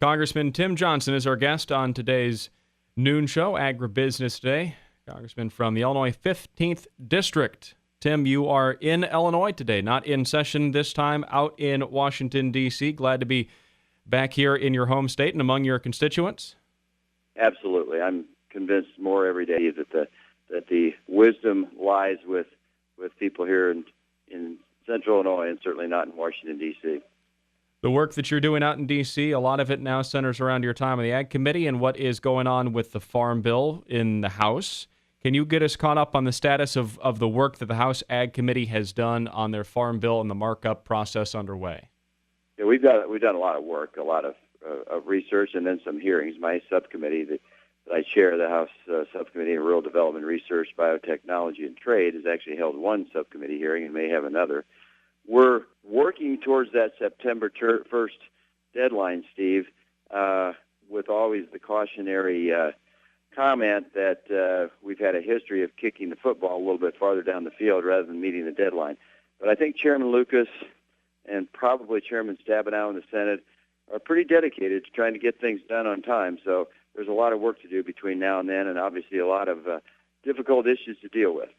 Congressman Tim Johnson is our guest on today's noon show, Agribusiness Today. Congressman from the Illinois 15th District. Tim, you are in Illinois today, not in session this time, out in Washington, D.C. Glad to be back here in your home state and among your constituents. Absolutely. I'm convinced more every day that the wisdom lies with people here in central Illinois and certainly not in Washington, D.C. The work that you're doing out in D.C., a lot of it now centers around your time on the Ag Committee and what is going on with the Farm Bill in the House. Can you get us caught up on the status of the work that the House Ag Committee has done on their Farm Bill and the markup process underway? Yeah, we've done a lot of work, a lot of research, and then some hearings. My subcommittee that I chair, the House Subcommittee on Rural Development, Research, Biotechnology, and Trade, has actually held one subcommittee hearing and may have another. We're working towards that September 1st deadline, Steve, with always the cautionary comment that we've had a history of kicking the football a little bit farther down the field rather than meeting the deadline. But I think Chairman Lucas and probably Chairman Stabenow in the Senate are pretty dedicated to trying to get things done on time. So there's a lot of work to do between now and then, and obviously a lot of difficult issues to deal with.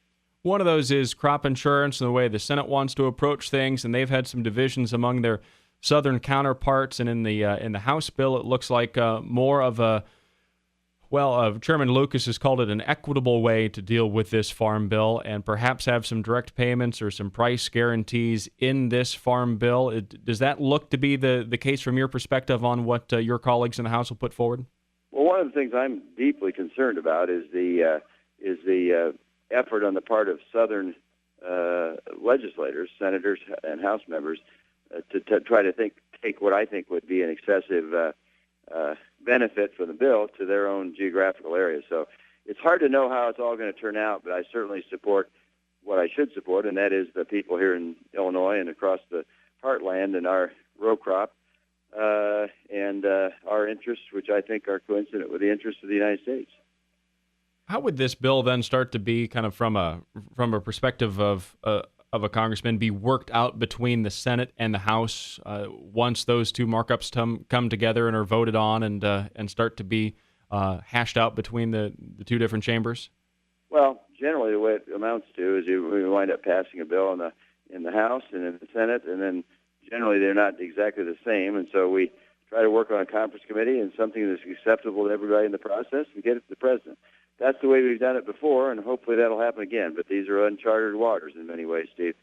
One of those is crop insurance and the way the Senate wants to approach things, and they've had some divisions among their southern counterparts. And in the House bill, it looks like more of a Chairman Lucas has called it an equitable way to deal with this farm bill and perhaps have some direct payments or some price guarantees in this farm bill. Does that look to be the case from your perspective on what your colleagues in the House will put forward? Well, one of the things I'm deeply concerned about is the effort on the part of Southern legislators, senators, and House members to try to take what I think would be an excessive benefit for the bill to their own geographical area. So it's hard to know how it's all going to turn out, but I certainly support what I should support, and that is the people here in Illinois and across the heartland and our row crop and our interests, which I think are coincident with the interests of the United States. How would this bill then start to be, kind of from a perspective of a congressman, be worked out between the Senate and the House once those two markups come together and are voted on and start to be hashed out between the two different chambers? Well, generally the way it amounts to is we wind up passing a bill in the House and in the Senate, and then generally they're not exactly the same, and so we try to work on a conference committee and something that's acceptable to everybody in the process and get it to the president. That's the way we've done it before, and hopefully that'll happen again. But these are uncharted waters in many ways, Steve.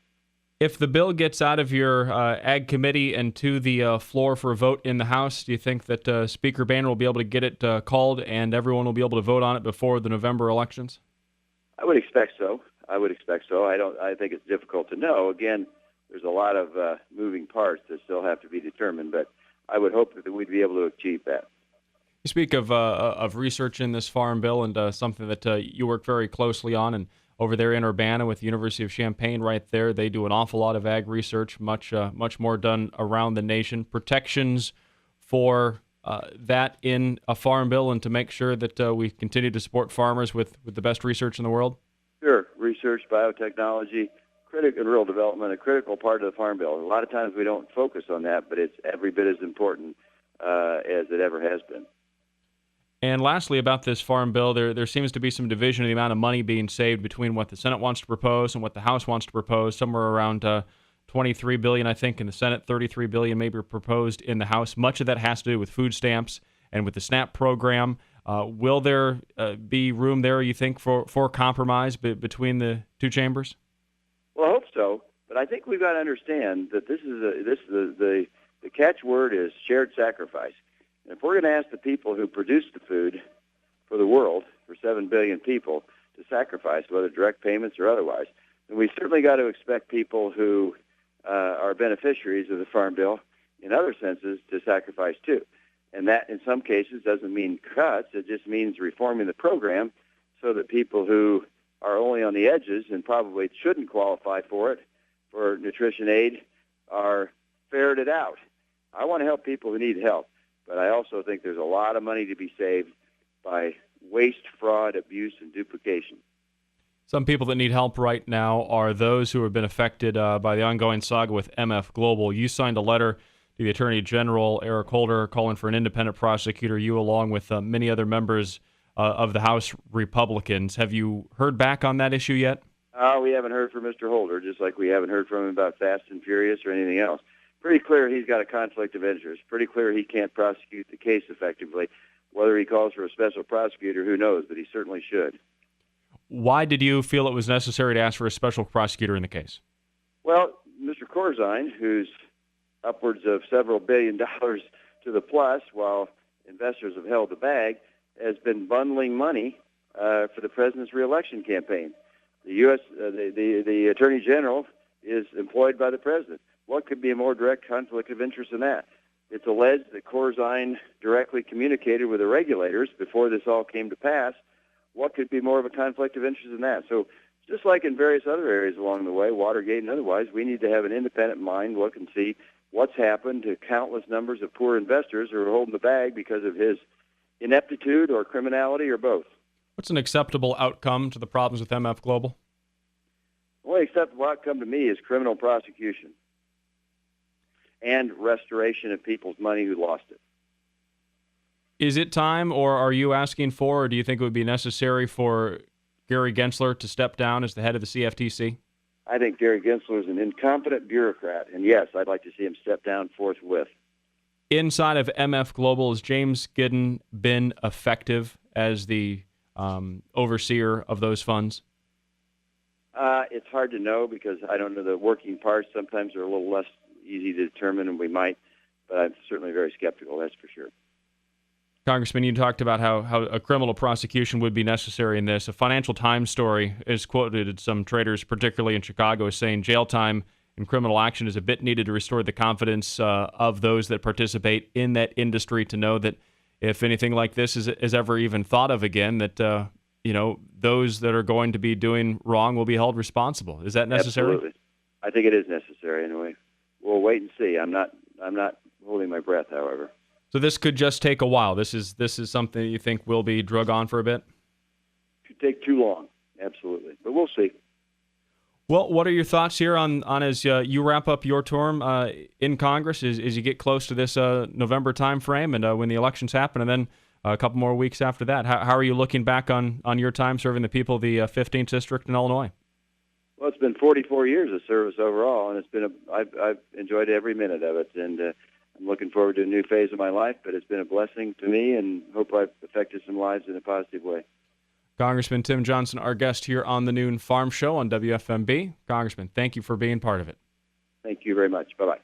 If the bill gets out of your Ag Committee and to the floor for a vote in the House, do you think that Speaker Boehner will be able to get it called and everyone will be able to vote on it before the November elections? I would expect so. I think it's difficult to know. Again, there's a lot of moving parts that still have to be determined, but I would hope that we'd be able to achieve that. You speak of research in this farm bill and something that you work very closely on, and over there in Urbana with the University of Champaign right there, they do an awful lot of ag research, much more done around the nation. Protections for that in a farm bill and to make sure that we continue to support farmers with the best research in the world? Sure. Research, biotechnology, and rural development, a critical part of the farm bill. A lot of times we don't focus on that, but it's every bit as important as it ever has been. And lastly, about this farm bill, there seems to be some division in the amount of money being saved between what the Senate wants to propose and what the House wants to propose. Somewhere around $23 billion, I think, in the Senate, $33 billion maybe proposed in the House. Much of that has to do with food stamps and with the SNAP program. Will there be room there, you think, for compromise between the two chambers? Well, I hope so, but I think we've got to understand that the catchword is shared sacrifice. And if we're going to ask the people who produce the food for the world, for 7 billion people, to sacrifice, whether direct payments or otherwise, then we certainly got to expect people who are beneficiaries of the Farm Bill, in other senses, to sacrifice too. And that, in some cases, doesn't mean cuts. It just means reforming the program so that people who are only on the edges and probably shouldn't qualify for it, for nutrition aid, are ferreted out. I want to help people who need help. But I also think there's a lot of money to be saved by waste, fraud, abuse, and duplication. Some people that need help right now are those who have been affected by the ongoing saga with MF Global. You signed a letter to the Attorney General, Eric Holder, calling for an independent prosecutor, you along with many other members of the House Republicans. Have you heard back on that issue yet? We haven't heard from Mr. Holder, just like we haven't heard from him about Fast and Furious or anything else. Pretty clear he's got a conflict of interest. Pretty clear he can't prosecute the case effectively. Whether he calls for a special prosecutor, who knows, but he certainly should. Why did you feel it was necessary to ask for a special prosecutor in the case? Well, Mr. Corzine, who's upwards of several $billion to the plus while investors have held the bag, has been bundling money for the president's reelection campaign. The U.S. The Attorney General is employed by the president. What could be a more direct conflict of interest than that? It's alleged that Corzine directly communicated with the regulators before this all came to pass. What could be more of a conflict of interest than that? So just like in various other areas along the way, Watergate and otherwise, we need to have an independent mind look and see what's happened to countless numbers of poor investors who are holding the bag because of his ineptitude or criminality or both. What's an acceptable outcome to the problems with MF Global? The only acceptable outcome to me is criminal prosecution and restoration of people's money who lost it. Is it time, or are you asking for, or do you think it would be necessary for Gary Gensler to step down as the head of the CFTC? I think Gary Gensler is an incompetent bureaucrat, and yes, I'd like to see him step down forthwith. Inside of MF Global, has James Gidden been effective as the overseer of those funds? It's hard to know because I don't know the working parts. Sometimes they're a little less easy to determine, and we might, but I'm certainly very skeptical, that's for sure. Congressman, you talked about how a criminal prosecution would be necessary in this. A Financial Times story is quoted some traders, particularly in Chicago, as saying jail time in criminal action is a bit needed to restore the confidence of those that participate in that industry to know that if anything like this is ever even thought of again, that those that are going to be doing wrong will be held responsible. Is that necessary? Absolutely. I think it is necessary anyway. We'll wait and see. I'm not holding my breath, however. So this could just take a while. This is something you think will be drug on for a bit? Could take too long, absolutely. But we'll see. Well, what are your thoughts here on as you wrap up your term in Congress, as you get close to this November time frame and when the elections happen, and then a couple more weeks after that? How are you looking back on your time serving the people of the 15th District in Illinois? Well, it's been 44 years of service overall, and I've enjoyed every minute of it, and I'm looking forward to a new phase of my life, but it's been a blessing to me, and hope I've affected some lives in a positive way. Congressman Tim Johnson, our guest here on the Noon Farm Show on WFMB. Congressman, thank you for being part of it. Thank you very much. Bye-bye.